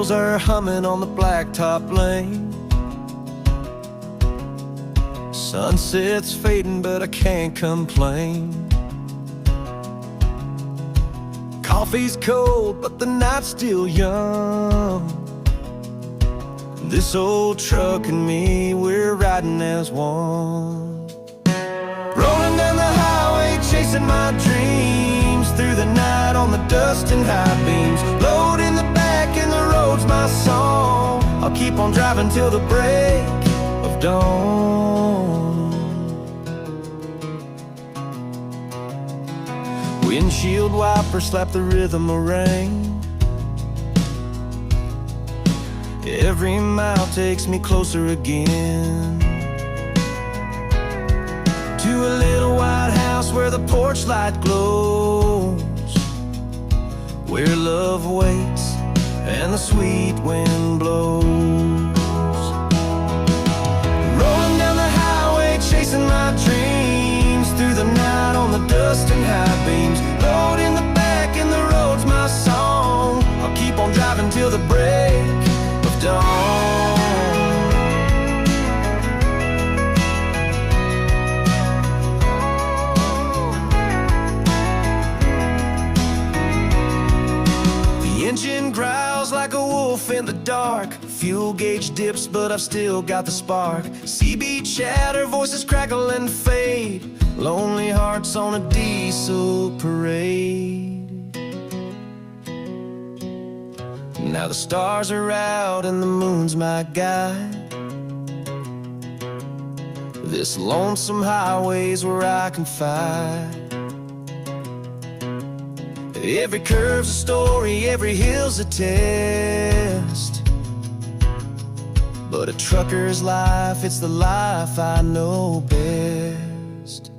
wheels are humming on the blacktop lane. Sunset's fading, but I can't complain. Coffee's cold, but the night's still young. This old truck and me, we're riding as one. Rolling down the highway, chasing my dreams, through the night on the dust and high beams. Load in the back and the road's my song. I'll keep on driving till the break of dawn. Windshield wipers slap the rhythm of rain. Every mile takes me closer again to a little white house where the porch light glows, where love waits and the sweet wind blows. Rolling down the highway, chasing my dreams, through the night on the dust and high beams. Load in the back and the road's my song. I'll keep on driving till the break of dawn. The engine growls like a wolf in the dark. Fuel gauge dips, but I've still got the spark. CB chatter, voices crackle and fade. Lonely hearts on a diesel parade. Now the stars are out and the moon's my guide. This lonesome highway's where I confide. Every curve's a story, every hill's a test. But a trucker's life, it's the life I know best.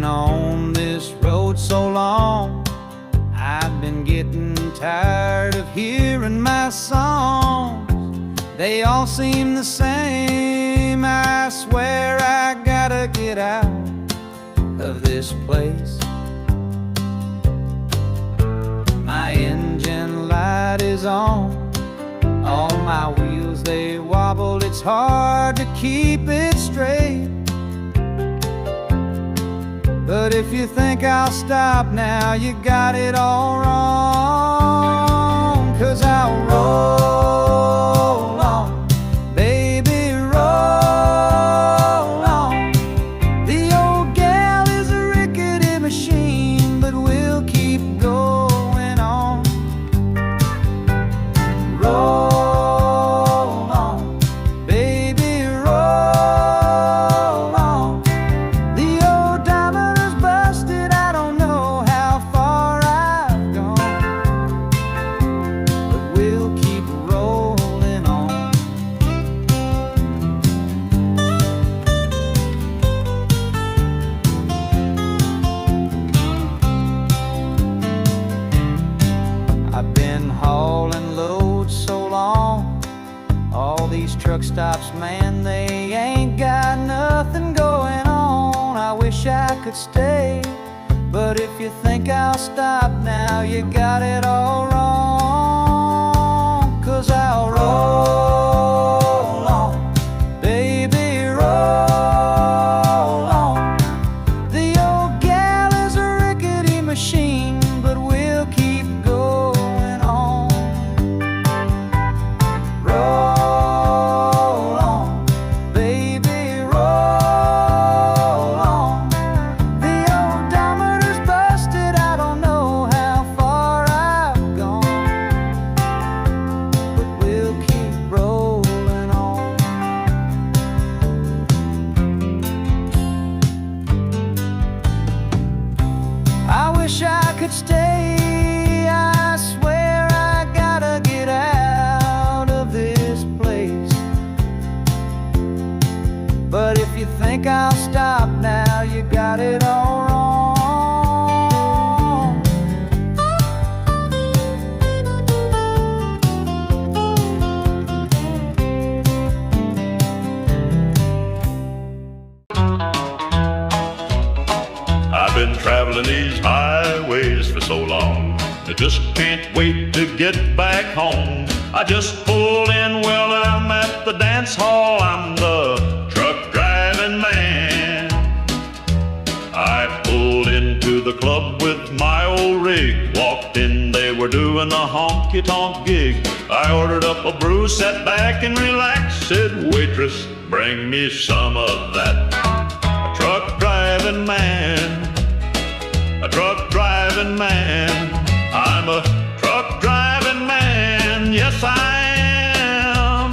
On this road so long, I've been getting tired of hearing my songs. They all seem the same. I swear I gotta get out of this place. My engine light is on, all my wheels they wobble. It's hard to keep it straight. But if you think I'll stop now, you got it all wrong. 'Cause I'll roll on, baby, roll on. The old gal is a rickety machine, but we'll keep going on. Roll on, baby, roll on. The old diamond busted, I don't know how far I've gone, but we'll keep rolling on. I've been hauling loads so long, all these truck stops, man, they ain't got nothing going on. I wish I could stay, but if you think I'll stop now, you got it all wrong. 'Cause I'll roll on, baby, roll on. The old gal is a rickety machine, but we'll keep going on. Roll on, baby, roll on. The old diameter's busted, I don't know how far I've gone, but we'll keep rolling on. I wish I could stay, I swear I gotta get out of this place. But if you think I'll stop now, been traveling these highways for so long, I just can't wait to get back home. I just pulled in, well, I'm at the dance hall. I'm the truck driving man. I pulled into the club with my old rig. Walked in, they were doing a honky-tonk gig. I ordered up a brew, sat back and relaxed. Said, waitress, bring me some of that. A truck driving man, a truck driving man. I'm a truck driving man, yes I am.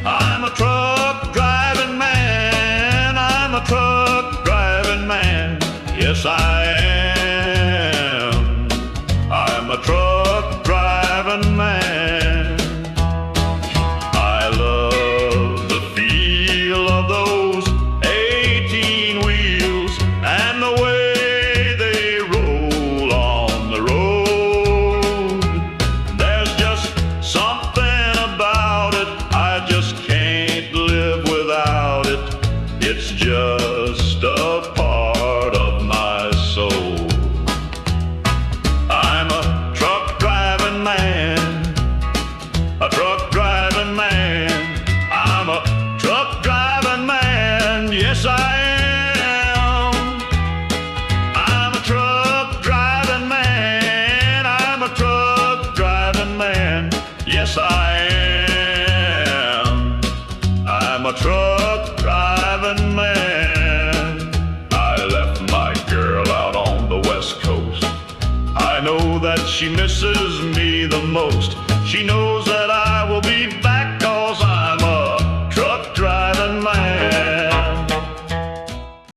I'm a truck driving man, I'm a truck driving man, yes I am. I'm a truck driving man. I love the feel of those 18 wheels and the way they roll on the road. There's just something about it, I just can't live without it. It's just a part of my soul. I'm a truck driving man, a truck driving man. I'm a truck driving man, yes I am. I'm a truck driving man, I'm a truck driving man, yes I am. I'm a truck driving man. I left my girl out on the West Coast. I know that she misses me the most. She knows that